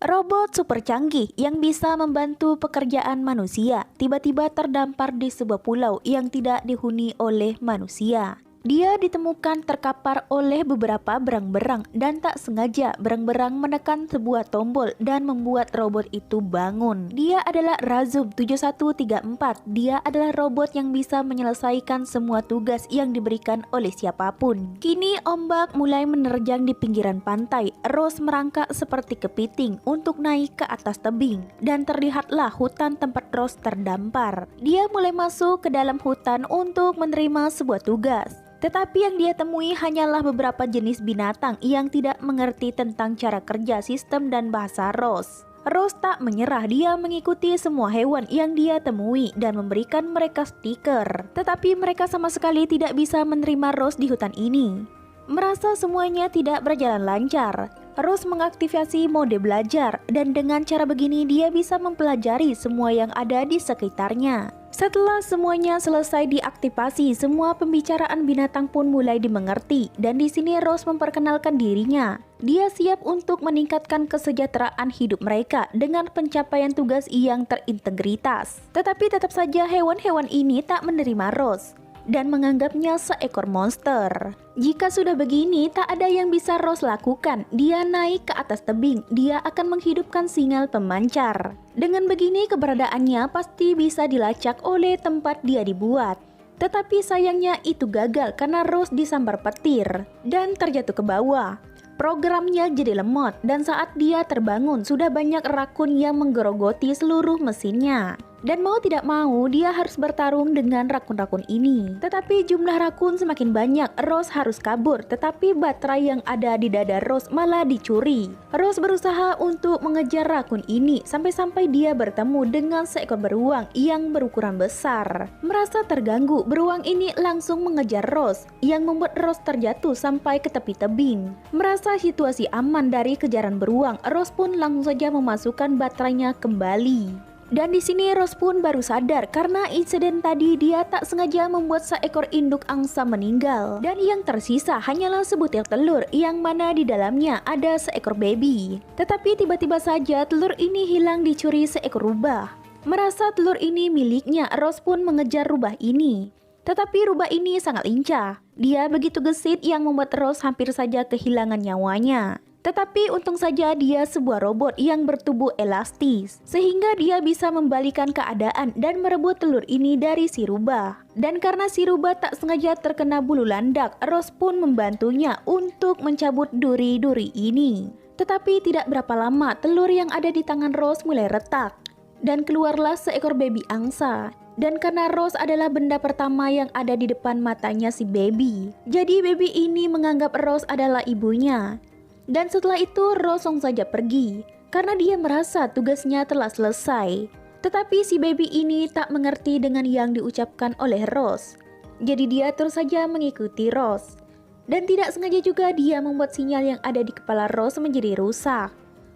Robot super canggih yang bisa membantu pekerjaan manusia tiba-tiba terdampar di sebuah pulau yang tidak dihuni oleh manusia. Dia ditemukan terkapar oleh beberapa berang-berang dan tak sengaja berang-berang menekan sebuah tombol dan membuat robot itu bangun. Dia adalah Razum 7134. Dia adalah robot yang bisa menyelesaikan semua tugas yang diberikan oleh siapapun. Kini ombak mulai menerjang di pinggiran pantai. Rose merangkak seperti kepiting untuk naik ke atas tebing dan terlihatlah hutan tempat Rose terdampar. Dia mulai masuk ke dalam hutan untuk menerima sebuah tugas. Tetapi yang dia temui hanyalah beberapa jenis binatang yang tidak mengerti tentang cara kerja sistem dan bahasa Rose. Rose tak menyerah, dia mengikuti semua hewan yang dia temui dan memberikan mereka stiker. Tetapi mereka sama sekali tidak bisa menerima Rose di hutan ini. Merasa semuanya tidak berjalan lancar, Rose mengaktifasi mode belajar dan dengan cara begini dia bisa mempelajari semua yang ada di sekitarnya. Setelah semuanya selesai diaktifasi, semua pembicaraan binatang pun mulai dimengerti dan di sini Rose memperkenalkan dirinya. Dia siap untuk meningkatkan kesejahteraan hidup mereka dengan pencapaian tugas yang terintegritas. Tetapi tetap saja hewan-hewan ini tak menerima Rose dan menganggapnya seekor monster. Jika sudah begini, tak ada yang bisa Rose lakukan. Dia naik ke atas tebing, dia akan menghidupkan sinyal pemancar. Dengan begini keberadaannya pasti bisa dilacak oleh tempat dia dibuat. Tetapi sayangnya itu gagal karena Rose disambar petir dan terjatuh ke bawah. Programnya jadi lemot dan saat dia terbangun sudah banyak rakun yang menggerogoti seluruh mesinnya. Dan mau tidak mau dia harus bertarung dengan rakun-rakun ini. Tetapi jumlah rakun semakin banyak, Rose harus kabur. Tetapi baterai yang ada di dada Rose malah dicuri. Rose berusaha untuk mengejar rakun ini sampai-sampai dia bertemu dengan seekor beruang yang berukuran besar. Merasa terganggu, beruang ini langsung mengejar Rose yang membuat Rose terjatuh sampai ke tepi tebing. Merasa situasi aman dari kejaran beruang, Rose pun langsung saja memasukkan baterainya kembali. Dan di sini Rose pun baru sadar karena insiden tadi dia tak sengaja membuat seekor induk angsa meninggal. Dan yang tersisa hanyalah sebutir telur yang mana di dalamnya ada seekor baby. Tetapi tiba-tiba saja telur ini hilang dicuri seekor rubah. Merasa telur ini miliknya, Rose pun mengejar rubah ini. Tetapi rubah ini sangat lincah. Dia begitu gesit yang membuat Rose hampir saja kehilangan nyawanya. Tetapi untung saja dia sebuah robot yang bertubuh elastis, sehingga dia bisa membalikan keadaan dan merebut telur ini dari si rubah. Dan karena si rubah tak sengaja terkena bulu landak, Rose pun membantunya untuk mencabut duri-duri ini. Tetapi tidak berapa lama telur yang ada di tangan Rose mulai retak, dan keluarlah seekor baby angsa. Dan karena Rose adalah benda pertama yang ada di depan matanya si baby, jadi baby ini menganggap Rose adalah ibunya. Dan setelah itu Rose langsung saja pergi karena dia merasa tugasnya telah selesai. Tetapi si baby ini tak mengerti dengan yang diucapkan oleh Rose. Jadi dia terus saja mengikuti Rose. Dan tidak sengaja juga dia membuat sinyal yang ada di kepala Rose menjadi rusak.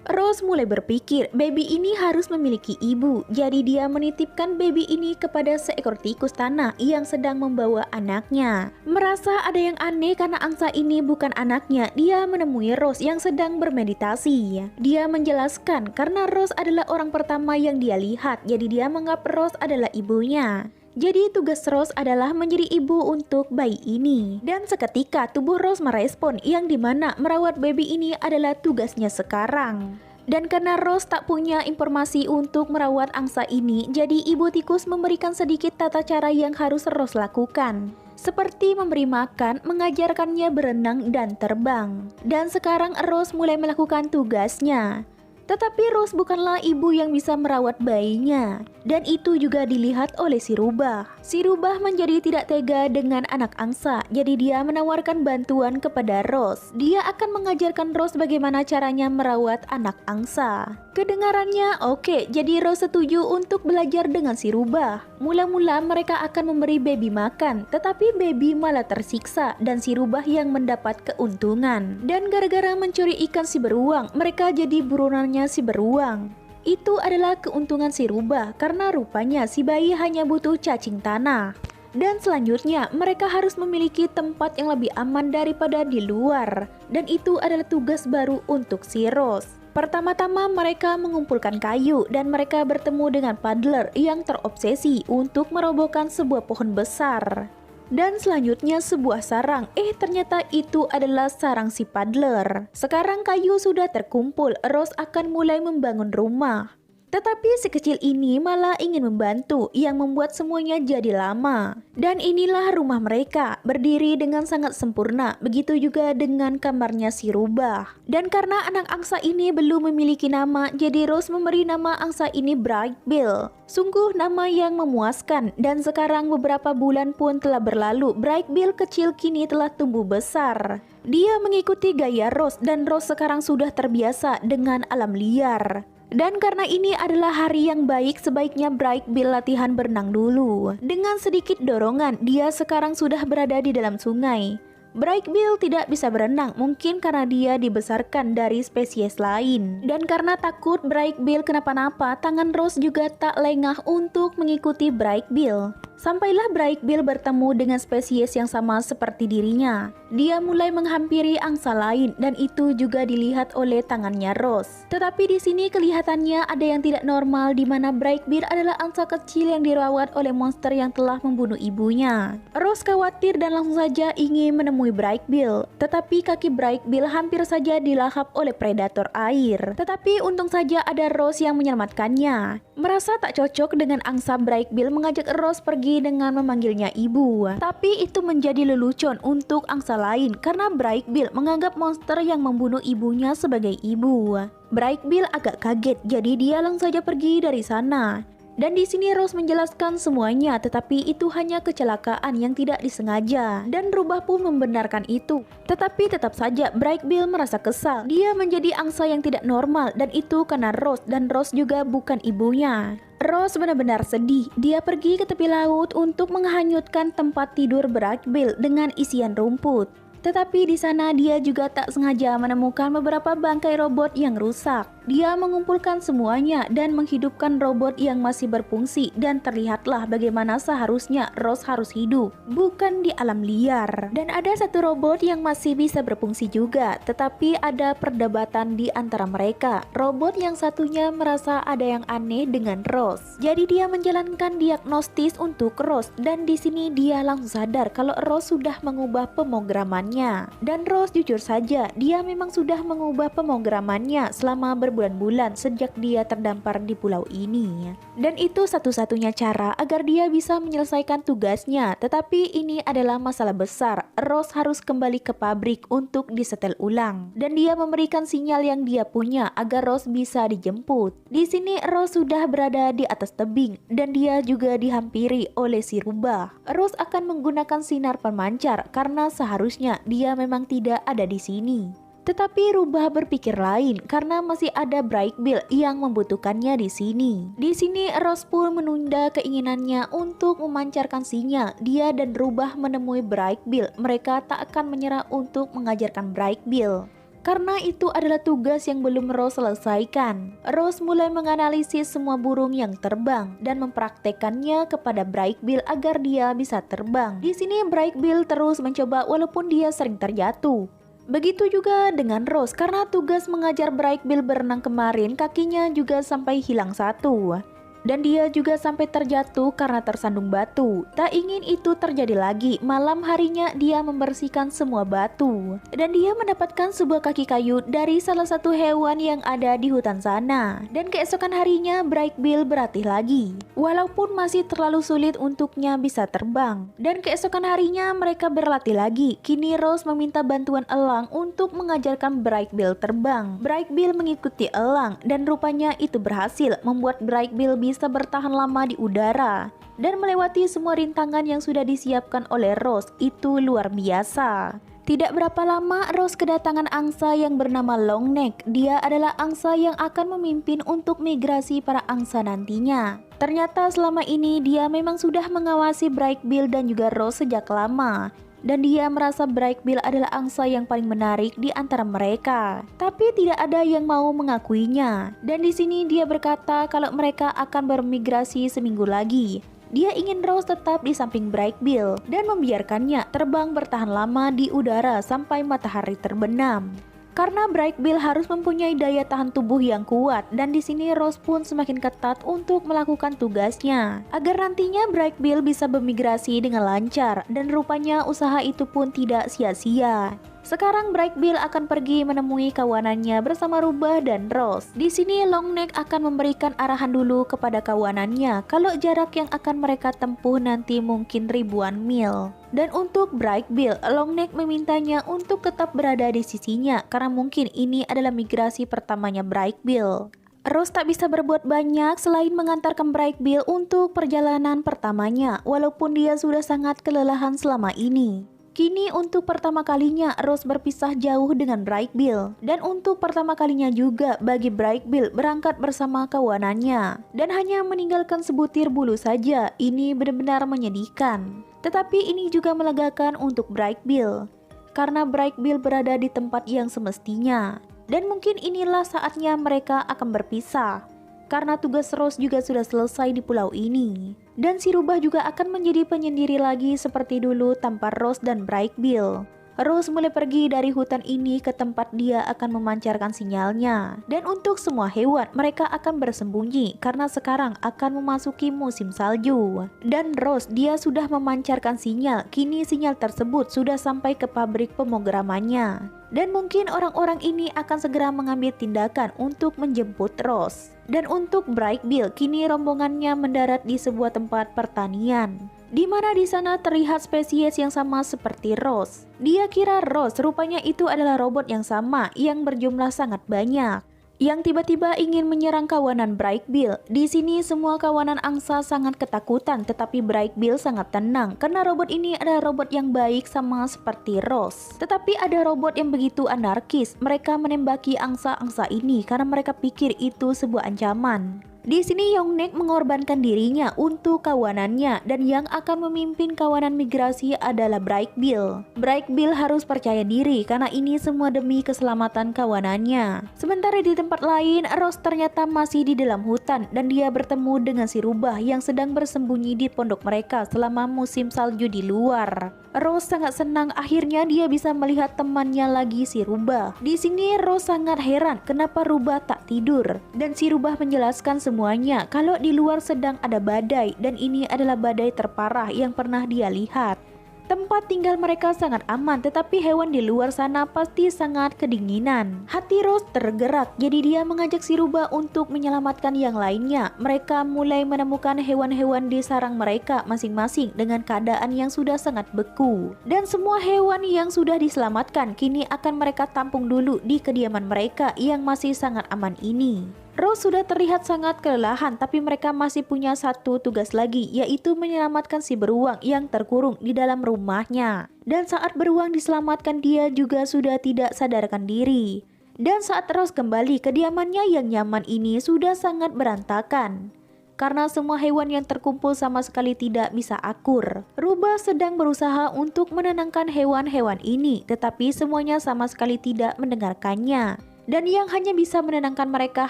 Rose mulai berpikir baby ini harus memiliki ibu. Jadi dia menitipkan baby ini kepada seekor tikus tanah yang sedang membawa anaknya. Merasa ada yang aneh karena angsa ini bukan anaknya, dia menemui Rose yang sedang bermeditasi. Dia menjelaskan karena Rose adalah orang pertama yang dia lihat, jadi dia menganggap Rose adalah ibunya. Jadi tugas Rose adalah menjadi ibu untuk bayi ini. Dan seketika tubuh Rose merespon yang dimana merawat baby ini adalah tugasnya sekarang. Dan karena Rose tak punya informasi untuk merawat angsa ini, jadi ibu tikus memberikan sedikit tata cara yang harus Rose lakukan. Seperti memberi makan, mengajarkannya berenang dan terbang. Dan sekarang Rose mulai melakukan tugasnya. Tetapi Rose bukanlah ibu yang bisa merawat bayinya. Dan itu juga dilihat oleh si rubah. Si rubah menjadi tidak tega dengan anak angsa. Jadi dia menawarkan bantuan kepada Rose. Dia akan mengajarkan Rose bagaimana caranya merawat anak angsa. Kedengarannya oke, jadi Rose setuju untuk belajar dengan si rubah. Mula-mula mereka akan memberi baby makan, tetapi baby malah tersiksa dan si rubah yang mendapat keuntungan. Dan gara-gara mencuri ikan si beruang, mereka jadi burunannya si beruang. Itu adalah keuntungan si rubah karena rupanya si bayi hanya butuh cacing tanah. Dan selanjutnya mereka harus memiliki tempat yang lebih aman daripada di luar. Dan itu adalah tugas baru untuk si Rose. Pertama-tama mereka mengumpulkan kayu dan mereka bertemu dengan paddler yang terobsesi untuk merobohkan sebuah pohon besar. Dan selanjutnya sebuah sarang, ternyata itu adalah sarang si paddler. Sekarang kayu sudah terkumpul, Rose akan mulai membangun rumah. Tetapi si kecil ini malah ingin membantu yang membuat semuanya jadi lama. Dan inilah rumah mereka, berdiri dengan sangat sempurna, begitu juga dengan kamarnya si rubah. Dan karena anak angsa ini belum memiliki nama, jadi Rose memberi nama angsa ini Bright Bill. Sungguh nama yang memuaskan, dan sekarang beberapa bulan pun telah berlalu, Bright Bill kecil kini telah tumbuh besar. Dia mengikuti gaya Rose dan Rose sekarang sudah terbiasa dengan alam liar. Dan karena ini adalah hari yang baik, sebaiknya Bright Bill latihan berenang dulu. Dengan sedikit dorongan, dia sekarang sudah berada di dalam sungai. Bright Bill tidak bisa berenang, mungkin karena dia dibesarkan dari spesies lain. Dan karena takut Bright Bill kenapa-napa, tangan Rose juga tak lengah untuk mengikuti Bright Bill. Sampailah Bright Bill bertemu dengan spesies yang sama seperti dirinya. Dia mulai menghampiri angsa lain dan itu juga dilihat oleh tangannya Rose. Tetapi di sini kelihatannya ada yang tidak normal, di mana Bright Bill adalah angsa kecil yang dirawat oleh monster yang telah membunuh ibunya. Rose khawatir dan langsung saja ingin menemui Bright Bill. Tetapi kaki Bright Bill hampir saja dilahap oleh predator air. Tetapi untung saja ada Rose yang menyelamatkannya. Merasa tak cocok dengan angsa, Bright Bill mengajak Rose pergi dengan memanggilnya ibu. Tapi itu menjadi lelucon untuk angsa lain karena Bright Bill menganggap monster yang membunuh ibunya sebagai ibu. Bright Bill agak kaget, jadi dia langsung saja pergi dari sana. Dan di sini Rose menjelaskan semuanya, tetapi itu hanya kecelakaan yang tidak disengaja. Dan Rubah pun membenarkan itu. Tetapi tetap saja Bright Bill merasa kesal. Dia menjadi angsa yang tidak normal dan itu karena Rose, dan Rose juga bukan ibunya. Rose benar-benar sedih. Dia pergi ke tepi laut untuk menghanyutkan tempat tidur Bright Bill dengan isian rumput. Tetapi di sana dia juga tak sengaja menemukan beberapa bangkai robot yang rusak. Dia mengumpulkan semuanya dan menghidupkan robot yang masih berfungsi, dan terlihatlah bagaimana seharusnya Rose harus hidup, bukan di alam liar. Dan ada satu robot yang masih bisa berfungsi juga, tetapi ada perdebatan di antara mereka. Robot yang satunya merasa ada yang aneh dengan Rose. Jadi dia menjalankan diagnostis untuk Rose, dan di sini dia langsung sadar kalau Rose sudah mengubah pemrogramannya. Dan Rose jujur saja, dia memang sudah mengubah pemrogramannya selama berbulan-bulan sejak dia terdampar di pulau ini. Dan itu satu-satunya cara agar dia bisa menyelesaikan tugasnya. Tetapi ini adalah masalah besar. Rose harus kembali ke pabrik untuk disetel ulang. Dan dia memberikan sinyal yang dia punya agar Rose bisa dijemput. Di sini Rose sudah berada di atas tebing dan dia juga dihampiri oleh si rubah. Rose akan menggunakan sinar pemancar karena seharusnya dia memang tidak ada di sini. Tetapi rubah berpikir lain karena masih ada Bright Bill yang membutuhkannya di sini. Di sini Rose pun menunda keinginannya untuk memancarkan sinyal. Dia dan rubah menemui Bright Bill. Mereka tak akan menyerah untuk mengajarkan Bright Bill. Karena itu adalah tugas yang belum Rose selesaikan. Rose mulai menganalisis semua burung yang terbang dan mempraktekannya kepada Bright Bill agar dia bisa terbang. Di sini Bright Bill terus mencoba walaupun dia sering terjatuh. Begitu juga dengan Rose, karena tugas mengajar Bright Bill berenang kemarin kakinya juga sampai hilang satu. Dan dia juga sampai terjatuh karena tersandung batu. Tak ingin itu terjadi lagi. Malam harinya dia membersihkan semua batu. Dan dia mendapatkan sebuah kaki kayu dari salah satu hewan yang ada di hutan sana. Dan keesokan harinya Bright Bill berlatih lagi. Walaupun masih terlalu sulit untuknya bisa terbang. Dan keesokan harinya mereka berlatih lagi. Kini Rose meminta bantuan elang untuk mengajarkan Bright Bill terbang. Bright Bill mengikuti elang dan rupanya itu berhasil membuat Bright Bill bisa bertahan lama di udara dan melewati semua rintangan yang sudah disiapkan oleh Rose. Itu luar biasa. Tidak berapa lama Rose kedatangan angsa yang bernama Longneck. Dia adalah angsa yang akan memimpin untuk migrasi para angsa nantinya. Ternyata selama ini dia memang sudah mengawasi Bright Bill dan juga Rose sejak lama. Dan dia merasa Bright Bill adalah angsa yang paling menarik di antara mereka. Tapi tidak ada yang mau mengakuinya. Dan di sini dia berkata kalau mereka akan bermigrasi seminggu lagi. Dia ingin Rose tetap di samping Bright Bill dan membiarkannya terbang bertahan lama di udara sampai matahari terbenam. Karena Bright Bill harus mempunyai daya tahan tubuh yang kuat, dan di sini Rose pun semakin ketat untuk melakukan tugasnya agar nantinya Bright Bill bisa bermigrasi dengan lancar, dan rupanya usaha itu pun tidak sia-sia. Sekarang Bright Bill akan pergi menemui kawanannya bersama Rubah dan Rose. Di sini Longneck akan memberikan arahan dulu kepada kawanannya kalau jarak yang akan mereka tempuh nanti mungkin ribuan mil. Dan untuk Bright Bill, Longneck memintanya untuk tetap berada di sisinya karena mungkin ini adalah migrasi pertamanya Bright Bill. Rose tak bisa berbuat banyak selain mengantarkan Bright Bill untuk perjalanan pertamanya, walaupun dia sudah sangat kelelahan selama ini. Kini untuk pertama kalinya Rose berpisah jauh dengan Bright Bill, dan untuk pertama kalinya juga bagi Bright Bill berangkat bersama kawanannya dan hanya meninggalkan sebutir bulu saja. Ini benar-benar menyedihkan, tetapi ini juga melegakan untuk Bright Bill karena Bright Bill berada di tempat yang semestinya, dan mungkin inilah saatnya mereka akan berpisah karena tugas Rose juga sudah selesai di pulau ini. Dan si Rubah juga akan menjadi penyendiri lagi seperti dulu tanpa Rose dan Bright Bill. Rose mulai pergi dari hutan ini ke tempat dia akan memancarkan sinyalnya. Dan untuk semua hewan, mereka akan bersembunyi karena sekarang akan memasuki musim salju. Dan Rose, dia sudah memancarkan sinyal. Kini sinyal tersebut sudah sampai ke pabrik pemrogramannya. Dan mungkin orang-orang ini akan segera mengambil tindakan untuk menjemput Rose. Dan untuk Bright Bill, kini rombongannya mendarat di sebuah tempat pertanian, di mana di sana terlihat spesies yang sama seperti Rose. Dia kira Rose, rupanya itu adalah robot yang sama yang berjumlah sangat banyak, yang tiba-tiba ingin menyerang kawanan Bright Bill. Di sini semua kawanan angsa sangat ketakutan, tetapi Bright Bill sangat tenang karena robot ini adalah robot yang baik sama seperti Rose. Tetapi ada robot yang begitu anarkis, mereka menembaki angsa-angsa ini karena mereka pikir itu sebuah ancaman. Di sini Longneck mengorbankan dirinya untuk kawanannya, dan yang akan memimpin kawanan migrasi adalah Bright Bill. Bright Bill harus percaya diri karena ini semua demi keselamatan kawanannya. Sementara di tempat lain, Rose ternyata masih di dalam hutan dan dia bertemu dengan si Rubah yang sedang bersembunyi di pondok mereka selama musim salju di luar. Rose sangat senang akhirnya dia bisa melihat temannya lagi, si Rubah. Di sini Rose sangat heran kenapa Rubah tak tidur, dan si Rubah menjelaskan semuanya kalau di luar sedang ada badai dan ini adalah badai terparah yang pernah dia lihat. Tempat tinggal mereka sangat aman, tetapi hewan di luar sana pasti sangat kedinginan. Hati Rose tergerak, jadi dia mengajak si Rubah untuk menyelamatkan yang lainnya. Mereka mulai menemukan hewan-hewan di sarang mereka masing-masing dengan keadaan yang sudah sangat beku. Dan semua hewan yang sudah diselamatkan kini akan mereka tampung dulu di kediaman mereka yang masih sangat aman ini. Rose sudah terlihat sangat kelelahan, tapi mereka masih punya satu tugas lagi, yaitu menyelamatkan si beruang yang terkurung di dalam rumahnya. Dan saat beruang diselamatkan, dia juga sudah tidak sadarkan diri. Dan saat Rose kembali, kediamannya yang nyaman ini sudah sangat berantakan karena semua hewan yang terkumpul sama sekali tidak bisa akur. Rubah sedang berusaha untuk menenangkan hewan-hewan ini, tetapi semuanya sama sekali tidak mendengarkannya. Dan yang hanya bisa menenangkan mereka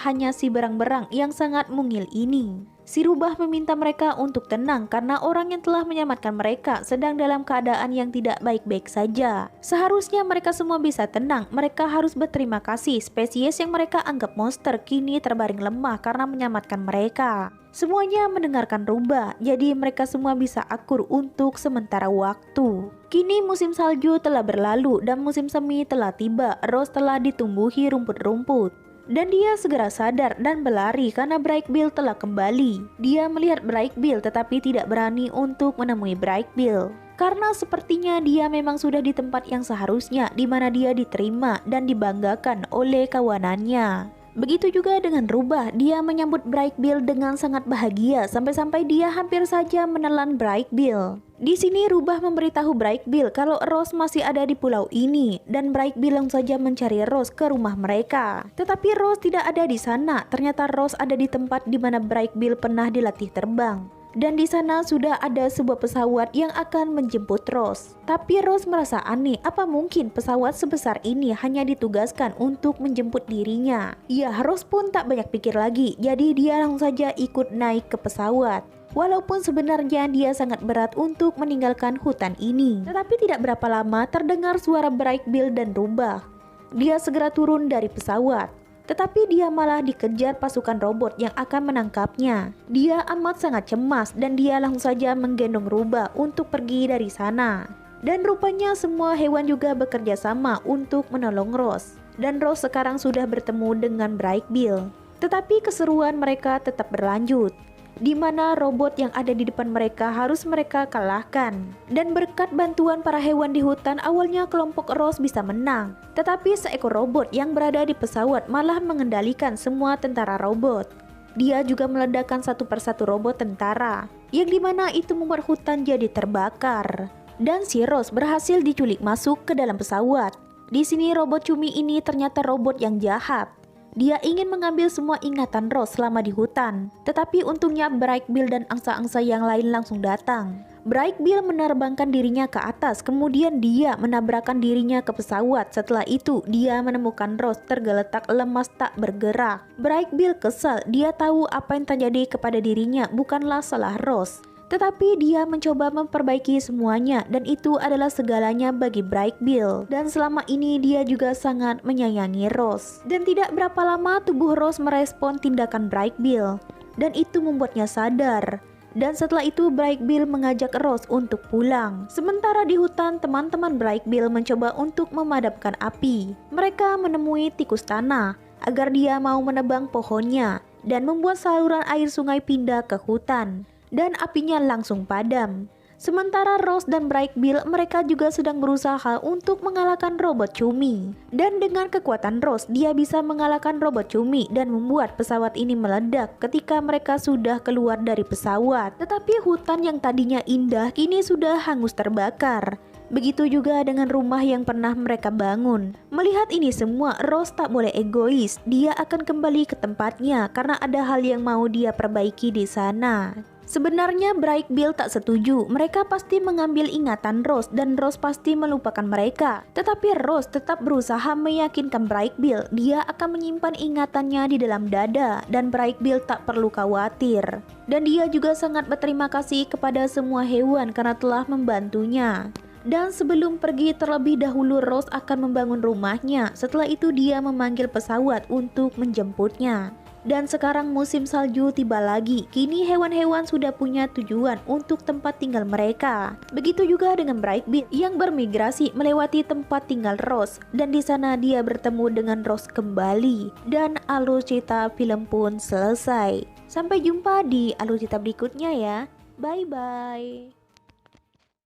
hanya si berang-berang yang sangat mungil ini. Si Rubah meminta mereka untuk tenang karena orang yang telah menyelamatkan mereka sedang dalam keadaan yang tidak baik-baik saja. Seharusnya mereka semua bisa tenang, mereka harus berterima kasih. Spesies yang mereka anggap monster kini terbaring lemah karena menyelamatkan mereka. Semuanya mendengarkan Rubah, jadi mereka semua bisa akur untuk sementara waktu. Kini musim salju telah berlalu dan musim semi telah tiba. Rose telah ditumbuhi rumput-rumput. Dan dia segera sadar dan berlari karena Bright Bill telah kembali. Dia melihat Bright Bill tetapi tidak berani untuk menemui Bright Bill. Karena sepertinya dia memang sudah di tempat yang seharusnya, di mana dia diterima dan dibanggakan oleh kawanannya. Begitu juga dengan Rubah, dia menyambut Bright Bill dengan sangat bahagia sampai-sampai dia hampir saja menelan Bright Bill. Di sini Rubah memberitahu Bright Bill kalau Rose masih ada di pulau ini dan Bright Bill langsung saja mencari Rose ke rumah mereka. Tetapi Rose tidak ada di sana. Ternyata Rose ada di tempat di mana Bright Bill pernah dilatih terbang. Dan di sana sudah ada sebuah pesawat yang akan menjemput Rose. Tapi Rose merasa aneh, apa mungkin pesawat sebesar ini hanya ditugaskan untuk menjemput dirinya? Ya, Rose pun tak banyak pikir lagi, jadi dia langsung saja ikut naik ke pesawat. Walaupun sebenarnya dia sangat berat untuk meninggalkan hutan ini. Tetapi tidak berapa lama terdengar suara Bright Bill dan Rubah. Dia segera turun dari pesawat. Tetapi dia malah dikejar pasukan robot yang akan menangkapnya. Dia amat sangat cemas dan dia langsung saja menggendong rubah untuk pergi dari sana. Dan rupanya semua hewan juga bekerja sama untuk menolong Rose. Dan Rose sekarang sudah bertemu dengan Bright Bill. Tetapi keseruan mereka tetap berlanjut, di mana robot yang ada di depan mereka harus mereka kalahkan. Dan berkat bantuan para hewan di hutan, awalnya kelompok Rose bisa menang. Tetapi seekor robot yang berada di pesawat malah mengendalikan semua tentara robot. Dia juga meledakkan satu persatu robot tentara, yang dimana itu membuat hutan jadi terbakar. Dan si Rose berhasil diculik masuk ke dalam pesawat. Di sini robot cumi ini ternyata robot yang jahat. Dia ingin mengambil semua ingatan Rose selama di hutan. Tetapi untungnya Bright Bill dan angsa-angsa yang lain langsung datang. Bright Bill menerbangkan dirinya ke atas, kemudian dia menabrakkan dirinya ke pesawat. Setelah itu dia menemukan Rose tergeletak lemas tak bergerak. Bright Bill kesal, dia tahu apa yang terjadi kepada dirinya bukanlah salah Rose. Tetapi dia mencoba memperbaiki semuanya dan itu adalah segalanya bagi Bright Bill. Dan selama ini dia juga sangat menyayangi Rose. Dan tidak berapa lama tubuh Rose merespon tindakan Bright Bill. Dan itu membuatnya sadar. Dan setelah itu Bright Bill mengajak Rose untuk pulang. Sementara di hutan, teman-teman Bright Bill mencoba untuk memadamkan api. Mereka menemui tikus tanah agar dia mau menebang pohonnya dan membuat saluran air sungai pindah ke hutan. Dan apinya langsung padam. Sementara Rose dan Bright Bill mereka juga sedang berusaha untuk mengalahkan robot cumi. Dan dengan kekuatan Rose dia bisa mengalahkan robot cumi dan membuat pesawat ini meledak ketika mereka sudah keluar dari pesawat. Tetapi hutan yang tadinya indah kini sudah hangus terbakar. Begitu juga dengan rumah yang pernah mereka bangun. Melihat ini semua, Rose tak boleh egois. Dia akan kembali ke tempatnya karena ada hal yang mau dia perbaiki di sana. Sebenarnya Bright Bill tak setuju. Mereka pasti mengambil ingatan Rose dan Rose pasti melupakan mereka. Tetapi Rose tetap berusaha meyakinkan Bright Bill dia akan menyimpan ingatannya di dalam dada dan Bright Bill tak perlu khawatir. Dan dia juga sangat berterima kasih kepada semua hewan karena telah membantunya. Dan sebelum pergi terlebih dahulu Rose akan membangun rumahnya. Setelah itu dia memanggil pesawat untuk menjemputnya. Dan sekarang musim salju tiba lagi. Kini hewan-hewan sudah punya tujuan untuk tempat tinggal mereka. Begitu juga dengan Bright Bill yang bermigrasi melewati tempat tinggal Rose. Dan di sana dia bertemu dengan Rose kembali. Dan alur cerita film pun selesai. Sampai jumpa di alur cerita berikutnya ya. Bye-bye.